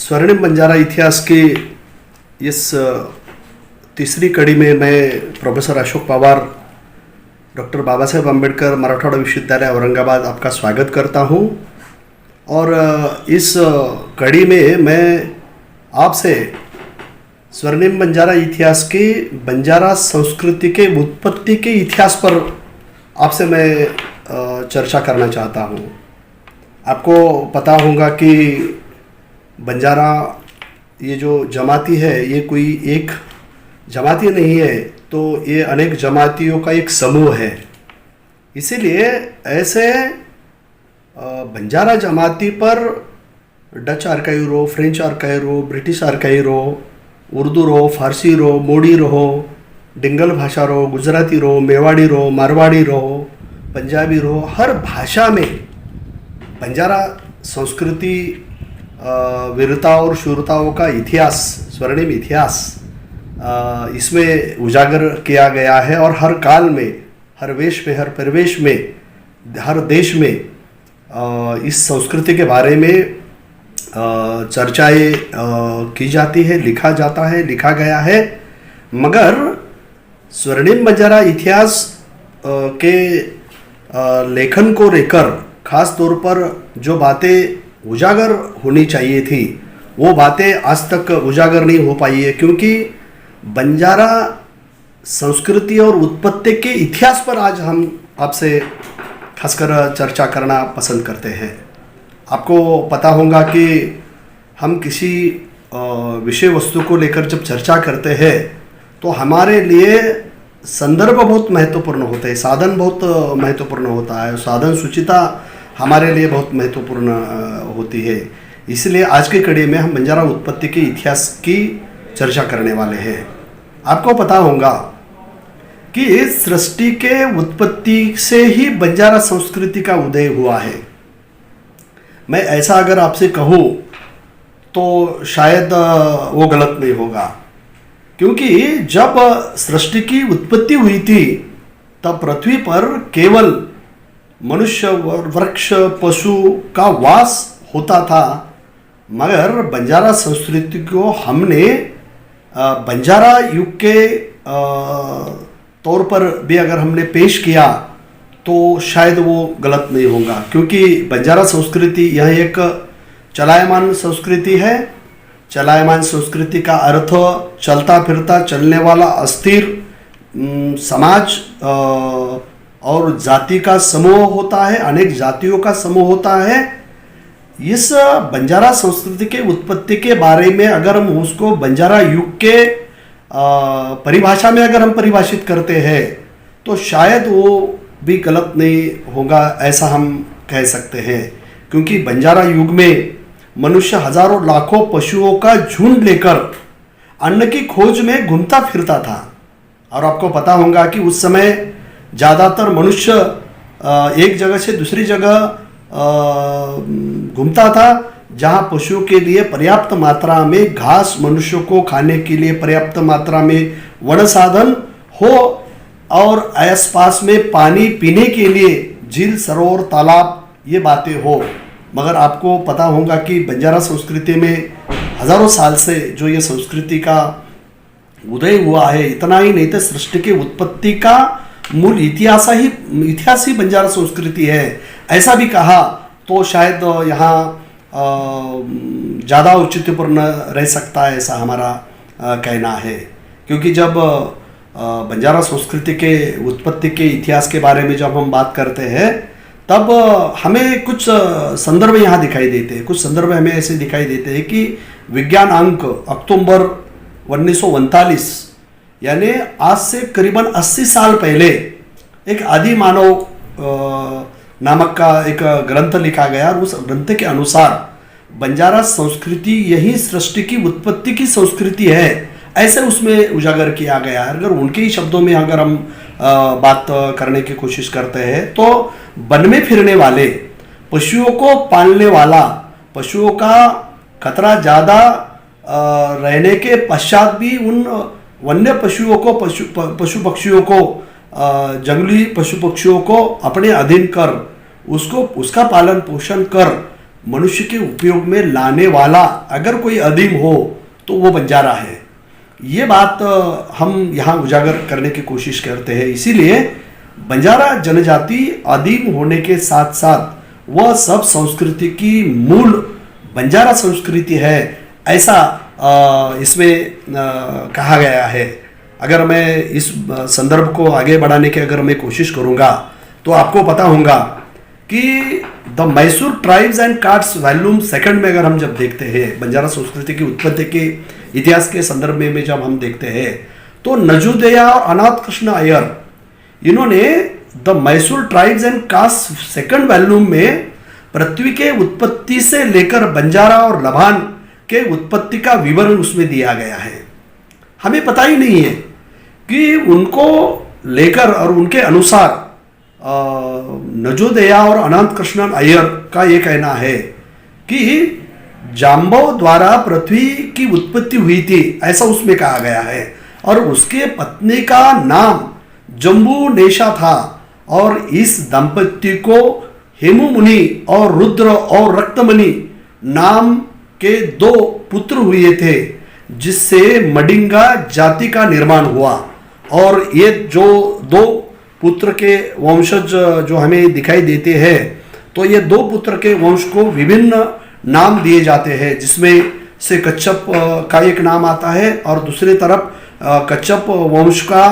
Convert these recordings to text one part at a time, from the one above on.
स्वर्णिम बंजारा इतिहास की इस तीसरी कड़ी में मैं प्रोफेसर अशोक पवार, डॉक्टर बाबा साहेब अम्बेडकर मराठवाड़ा विश्वविद्यालय औरंगाबाद आपका स्वागत करता हूं। और इस कड़ी में मैं आपसे स्वर्णिम बंजारा इतिहास की बंजारा संस्कृति के उत्पत्ति के इतिहास पर आपसे मैं चर्चा करना चाहता हूं। आपको पता होगा कि बंजारा ये जो जमाती है ये कोई एक जमाती नहीं है, तो ये अनेक जमातियों का एक समूह है। इसीलिए ऐसे बंजारा जमाती पर डच आर्काइव रहो, फ्रेंच आर्काइव रहो, ब्रिटिश आर्काइव रहो, उर्दू रहो, फारसी रहो, मोडी रहो, डिंगल भाषा रहो, गुजराती रहो, मेवाड़ी रहो, मारवाड़ी रहो, पंजाबी रहो, हर भाषा में बंजारा संस्कृति, वीरता और शूरताओं का इतिहास, स्वर्णिम इतिहास इसमें उजागर किया गया है। और हर काल में, हर वेश में, हर परिवेश में, हर देश में इस संस्कृति के बारे में चर्चाएं की जाती है, लिखा जाता है, लिखा गया है। मगर स्वर्णिम बंजारा इतिहास के लेखन को लेकर खास तौर पर जो बातें उजागर होनी चाहिए थी वो बातें आज तक उजागर नहीं हो पाई है, क्योंकि बंजारा संस्कृति और उत्पत्ति के इतिहास पर आज हम आपसे खासकर चर्चा करना पसंद करते हैं। आपको पता होगा कि हम किसी विषय वस्तु को लेकर जब चर्चा करते हैं तो हमारे लिए संदर्भ बहुत महत्वपूर्ण होते हैं, साधन बहुत महत्वपूर्ण होता है, साधन सूचिता हमारे लिए बहुत महत्वपूर्ण होती है। इसलिए आज की कड़ी में हम बंजारा उत्पत्ति के इतिहास की चर्चा करने वाले हैं। आपको पता होगा कि इस सृष्टि के उत्पत्ति से ही बंजारा संस्कृति का उदय हुआ है। मैं ऐसा अगर आपसे कहूँ तो शायद वो गलत नहीं होगा, क्योंकि जब सृष्टि की उत्पत्ति हुई थी तब पृथ्वी पर केवल मनुष्य, वृक्ष, पशु का वास होता था। मगर बंजारा संस्कृति को हमने बंजारा युग के तौर पर भी अगर हमने पेश किया तो शायद वो गलत नहीं होगा, क्योंकि बंजारा संस्कृति यह एक चलायमान संस्कृति है। चलायमान संस्कृति का अर्थ चलता फिरता चलने वाला अस्थिर समाज और जाति का समूह होता है, अनेक जातियों का समूह होता है। इस बंजारा संस्कृति के उत्पत्ति के बारे में अगर हम उसको बंजारा युग के परिभाषा में अगर हम परिभाषित करते हैं तो शायद वो भी गलत नहीं होगा, ऐसा हम कह सकते हैं। क्योंकि बंजारा युग में मनुष्य हजारों लाखों पशुओं का झुंड लेकर अन्न की खोज में घूमता फिरता था। और आपको पता होगा कि उस समय ज़्यादातर मनुष्य एक जगह से दूसरी जगह घूमता था, जहाँ पशुओं के लिए पर्याप्त मात्रा में घास, मनुष्यों को खाने के लिए पर्याप्त मात्रा में वन साधन हो और आसपास में पानी पीने के लिए झील, सरोवर, तालाब ये बातें हो। मगर आपको पता होगा कि बंजारा संस्कृति में हजारों साल से जो ये संस्कृति का उदय हुआ है, इतना ही नहीं तो सृष्टि की उत्पत्ति का मूल इतिहास ही बंजारा संस्कृति है, ऐसा भी कहा तो शायद यहाँ ज़्यादा औचित्यपूर्ण रह सकता है, ऐसा हमारा कहना है। क्योंकि जब बंजारा संस्कृति के उत्पत्ति के इतिहास के बारे में जब हम बात करते हैं तब हमें कुछ संदर्भ यहाँ दिखाई देते हैं। कुछ संदर्भ हमें ऐसे दिखाई देते हैं कि विज्ञान अंक अक्टूबर 1939 यानी आज से करीबन 80 साल पहले एक आदि मानव नामक का एक ग्रंथ लिखा गया और उस ग्रंथ के अनुसार बंजारा संस्कृति यही सृष्टि की उत्पत्ति की संस्कृति है, ऐसे उसमें उजागर किया गया है। अगर उनके ही शब्दों में अगर हम बात करने की कोशिश करते हैं तो वन में फिरने वाले, पशुओं को पालने वाला, पशुओं का खतरा ज़्यादा रहने के पश्चात भी उन वन्य पशुओं को, पशु पक्षियों को, जंगली पशु पक्षियों को अपने अधीन कर उसका पालन पोषण कर मनुष्य के उपयोग में लाने वाला अगर कोई अदीम हो तो वो बंजारा है। ये बात हम यहाँ उजागर करने की कोशिश करते हैं। इसीलिए बंजारा जनजाति अदीम होने के साथ साथ वह सब संस्कृति की मूल बंजारा संस्कृति है, ऐसा इसमें कहा गया है। अगर मैं इस संदर्भ को आगे बढ़ाने की अगर मैं कोशिश करूँगा तो आपको पता होगा कि the Mysore tribes and castes volume 2 में अगर हम जब देखते हैं बंजारा संस्कृति की उत्पत्ति के इतिहास के संदर्भ में जब हम देखते हैं तो नजूदया और अनाथ कृष्ण अय्यर इन्होंने the Mysore tribes and caste 2 volume में पृथ्वी के उत्पत्ति से लेकर बंजारा और लभान के उत्पत्ति का विवरण उसमें दिया गया है। हमें पता ही नहीं है कि उनको लेकर और उनके अनुसार नजोदया और अनंत कृष्णन अय्यर का ये कहना है कि जाम्बव द्वारा पृथ्वी की उत्पत्ति हुई थी, ऐसा उसमें कहा गया है। और उसके पत्नी का नाम जम्बू नेशा था और इस दंपति को हेमु मुनि और रुद्र और रक्तमणि नाम के 2 पुत्र हुए थे, जिससे मडिंगा जाति का निर्माण हुआ। और ये जो 2 पुत्र के वंशज जो हमें दिखाई देते हैं तो ये 2 पुत्र के वंश को विभिन्न नाम दिए जाते हैं, जिसमें से कच्छप का एक नाम आता है और दूसरी तरफ कच्छप वंश का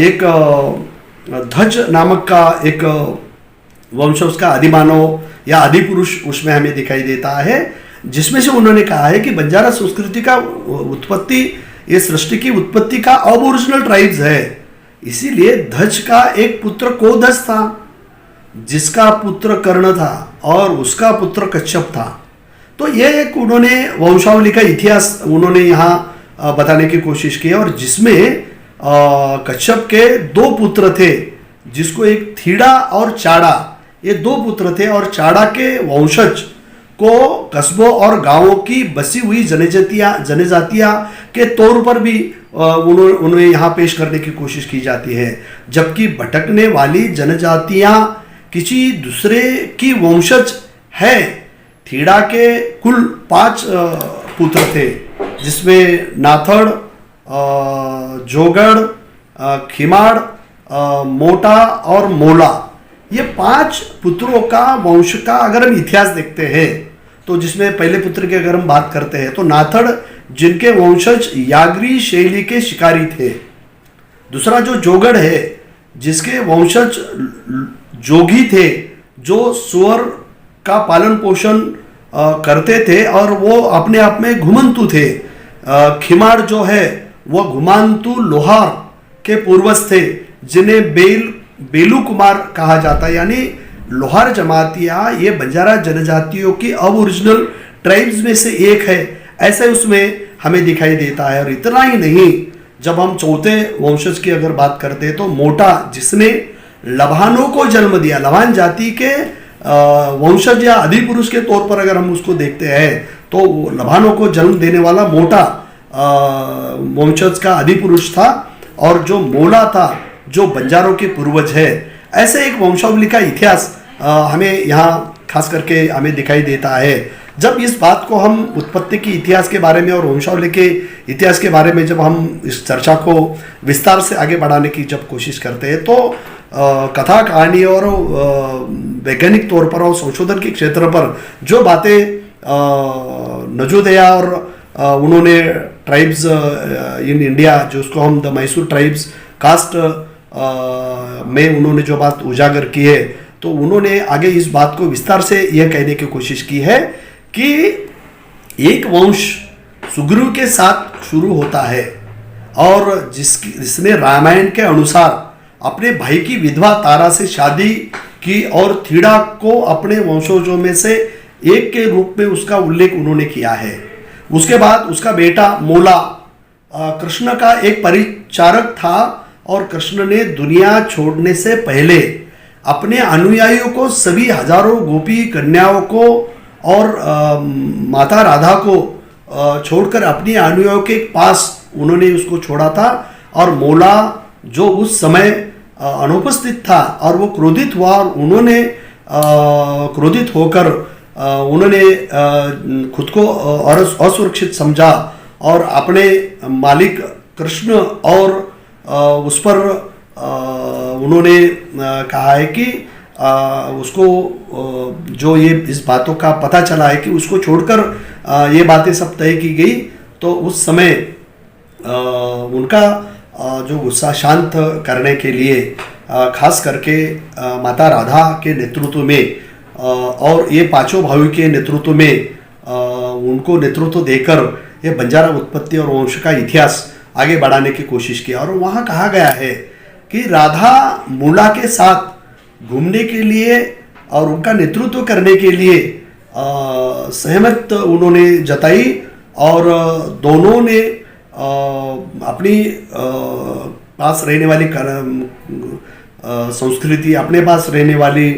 एक ध्वज नामक का एक वंश उसका आदिमानव या आदिपुरुष उसमें हमें दिखाई देता है, जिसमें से उन्होंने कहा है कि बंजारा संस्कृति का उत्पत्ति, ये सृष्टि की उत्पत्ति का अबोरिजिनल ट्राइब्स है। इसीलिए ध्वज का एक पुत्र कोदस था, जिसका पुत्र कर्ण था और उसका पुत्र कच्छप था। तो ये एक उन्होंने वंशावली का इतिहास उन्होंने यहाँ बताने की कोशिश की और जिसमें कच्छप के 2 पुत्र थे, जिसको एक थीड़ा और चाड़ा, ये 2 पुत्र थे। और चाड़ा के वंशज को कस्बों और गांवों की बसी हुई जनजातियां के तौर पर भी उन्हें यहाँ पेश करने की कोशिश की जाती है, जबकि भटकने वाली जनजातियां किसी दूसरे की वंशज है। थीड़ा के कुल 5 पुत्र थे, जिसमें नाथड़, जोगड़, खिमाड़, मोटा और मोला, ये 5 पुत्रों का वंश का अगर हम इतिहास देखते हैं तो जिसमें पहले पुत्र की अगर हम बात करते हैं तो नाथड़, जिनके वंशज याग्री शैली के शिकारी थे। दूसरा जो जोगड़ है, जिसके वंशज जोगी थे, जो सुअर का पालन पोषण करते थे और वो अपने आप में घुमंतु थे। खिमाड़ जो है वह घुमांतु लोहार के पूर्वज थे, जिन्हें बेलू कुमार कहा जाता है। यानी लोहार जमातियाँ ये बंजारा जनजातियों की अब ओरिजिनल ट्राइब्स में से एक है, ऐसे उसमें हमें दिखाई देता है। और इतना ही नहीं, जब हम चौथे वंशज की अगर बात करते हैं तो मोटा, जिसने लभानों को जन्म दिया, लभान जाति के वंशज या आदिपुरुष के तौर पर अगर हम उसको देखते हैं तो लभानों को जन्म देने वाला मोटा वंशज का आदिपुरुष था। और जो मोला था, जो बंजारों के पूर्वज है। ऐसे एक वंशावली का इतिहास हमें यहाँ खास करके हमें दिखाई देता है। जब इस बात को हम उत्पत्ति की इतिहास के बारे में और वंशावली के इतिहास के बारे में जब हम इस चर्चा को विस्तार से आगे बढ़ाने की जब कोशिश करते हैं तो कथा कहानी और वैज्ञानिक तौर पर और संशोधन के क्षेत्र पर जो बातें नजोदया और उन्होंने ट्राइब्स इन इंडिया, जो उसको हम द मैसूर ट्राइब्स कास्ट में उन्होंने जो बात उजागर की है, तो उन्होंने आगे इस बात को विस्तार से यह कहने की कोशिश की है कि एक वंश सुग्रीव के साथ शुरू होता है और जिसने रामायण के अनुसार अपने भाई की विधवा तारा से शादी की और थीड़ा को अपने वंशजों में से एक के रूप में उसका उल्लेख उन्होंने किया है। उसके बाद उसका बेटा मोला कृष्ण का एक परिचारक था और कृष्ण ने दुनिया छोड़ने से पहले अपने अनुयायियों को, सभी हजारों गोपी कन्याओं को और माता राधा को छोड़कर अपने अनुयायियों के पास उन्होंने उसको छोड़ा था। और मोला जो उस समय अनुपस्थित था और वो क्रोधित हुआ और उन्होंने क्रोधित होकर उन्होंने खुद को और असुरक्षित समझा और अपने मालिक कृष्ण और उस पर उन्होंने कहा है कि उसको जो ये इस बातों का पता चला है कि उसको छोड़कर ये बातें सब तय की गई, तो उस समय उनका जो गुस्सा शांत करने के लिए खास करके माता राधा के नेतृत्व में और ये पांचों भाइयों के नेतृत्व में उनको नेतृत्व देकर ये बंजारा उत्पत्ति और वंश का इतिहास आगे बढ़ाने की कोशिश की। और वहाँ कहा गया है कि राधा मूला के साथ घूमने के लिए और उनका नेतृत्व करने के लिए सहमत उन्होंने जताई और दोनों ने अपनी पास रहने वाली संस्कृति, अपने पास रहने वाली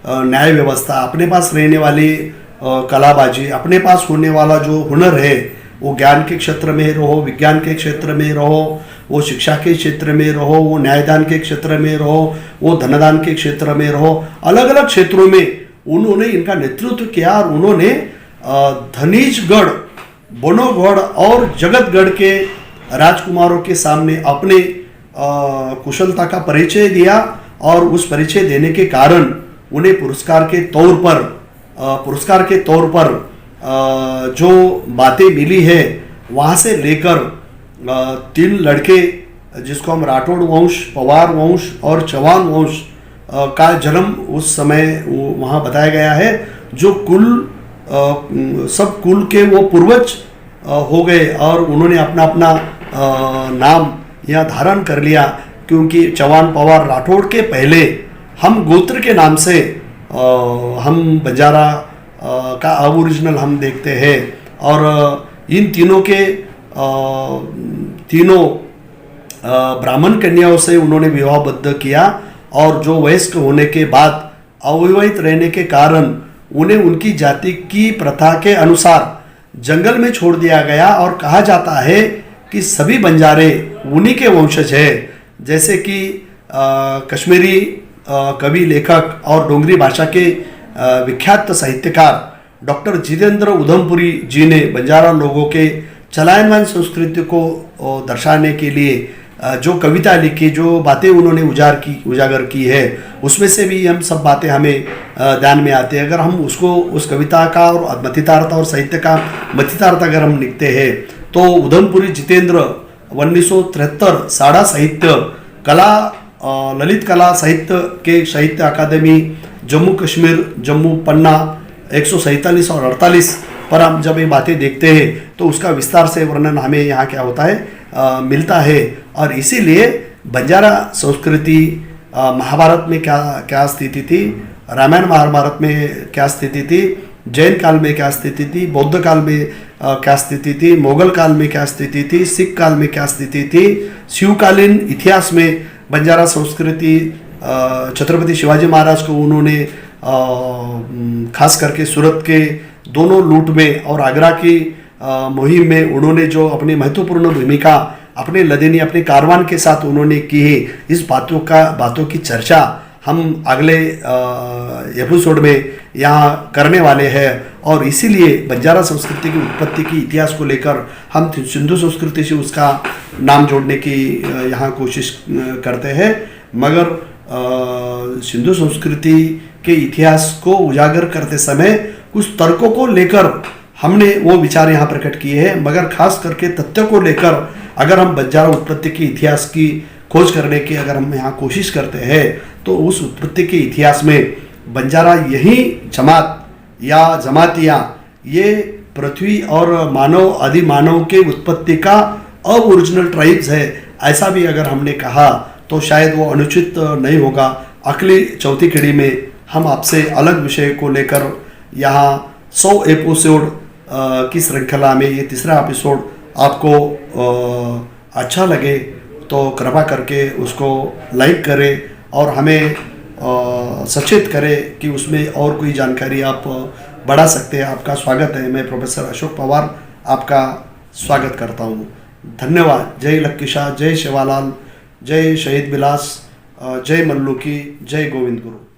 न्याय व्यवस्था, अपने पास रहने वाली कलाबाजी, अपने पास होने वाला जो हुनर है, वो ज्ञान के क्षेत्र में रहो, विज्ञान के क्षेत्र में रहो, वो शिक्षा के क्षेत्र में रहो, वो न्यायदान के क्षेत्र में रहो, वो धनदान के क्षेत्र में रहो, अलग अलग क्षेत्रों में उन्होंने इनका नेतृत्व किया। और उन्होंने धनीजगढ़, बनोगढ़ और जगतगढ़ के राजकुमारों के सामने अपने कुशलता का परिचय दिया और उस परिचय देने के कारण उन्हें पुरस्कार के तौर पर जो बातें मिली है, वहाँ से लेकर 3 लड़के जिसको हम राठौड़ वंश, पवार वंश और चौहान वंश का जन्म उस समय वहाँ बताया गया है, जो सब कुल के वो पूर्वज हो गए और उन्होंने अपना अपना नाम यहाँ धारण कर लिया, क्योंकि चौहान, पवार, राठौड़ के पहले हम गोत्र के नाम से हम बंजारा का ओरिजिनल हम देखते हैं। और इन तीनों के तीनों ब्राह्मण कन्याओं से उन्होंने विवाहबद्ध किया और जो वयस्क होने के बाद अविवाहित रहने के कारण उन्हें उनकी जाति की प्रथा के अनुसार जंगल में छोड़ दिया गया। और कहा जाता है कि सभी बंजारे उन्हीं के वंशज हैं, जैसे कि कश्मीरी कवि, लेखक और डोंगरी भाषा के विख्यात साहित्यकार डॉक्टर जितेंद्र उधमपुरी जी ने बंजारा लोगों के चलायमान संस्कृति को दर्शाने के लिए जो कविता लिखी, जो बातें उन्होंने उजागर की है, उसमें से भी हम सब बातें हमें ध्यान में आती है। अगर हम उसको उस कविता का और मथितार्थ और साहित्य का मथितार्थ अगर हम लिखते हैं तो उधमपुरी जितेंद्र 1973 साड़ा साहित्य कला ललित कला साहित्य के साहित्य अकादमी जम्मू कश्मीर, जम्मू पन्ना 147 और 48 पर हम जब ये बातें देखते हैं तो उसका विस्तार से वर्णन हमें यहाँ क्या होता है मिलता है। और इसीलिए बंजारा संस्कृति महाभारत में क्या स्थिति थी, रामायण महाभारत में क्या स्थिति थी, जैन काल में क्या स्थिति थी, बौद्ध काल में क्या स्थिति थी, मुगल काल में क्या स्थिति थी, सिख काल में क्या स्थिति थी, शिवकालीन इतिहास में बंजारा संस्कृति छत्रपति शिवाजी महाराज को उन्होंने खास करके सूरत के दोनों लूट में और आगरा की मुहिम में उन्होंने जो अपनी महत्वपूर्ण भूमिका अपने लदेनी, अपने कारवान के साथ उन्होंने की है, इस बातों की चर्चा हम अगले एपिसोड में यहाँ करने वाले हैं। और इसीलिए बंजारा संस्कृति की उत्पत्ति की इतिहास को लेकर हम सिंधु संस्कृति से उसका नाम जोड़ने की यहाँ कोशिश करते हैं, मगर सिंधु संस्कृति के इतिहास को उजागर करते समय कुछ तर्कों को लेकर हमने वो विचार यहाँ प्रकट किए हैं, मगर खास करके तथ्य को लेकर अगर हम बंजारा उत्पत्ति के इतिहास की खोज करने की अगर हम यहाँ कोशिश करते हैं तो उस उत्पत्ति के इतिहास में बंजारा यही जमात या जमातियाँ ये पृथ्वी और मानव आदि मानव के उत्पत्ति का ओरिजिनल ट्राइब्स है, ऐसा भी अगर हमने कहा तो शायद वो अनुचित नहीं होगा। अगली चौथी कड़ी में हम आपसे अलग विषय को लेकर यहाँ 100 एपिसोड की श्रृंखला में ये तीसरा एपिसोड आपको अच्छा लगे तो कृपा करके उसको लाइक करें और हमें सचेत करें कि उसमें और कोई जानकारी आप बढ़ा सकते हैं। आपका स्वागत है। मैं प्रोफेसर अशोक पवार आपका स्वागत करता हूँ। धन्यवाद। जय लक्कीशाह, जय शिवालाल, जय शहीद बिलास, जय मल्लू की, जय गोविंद गुरु।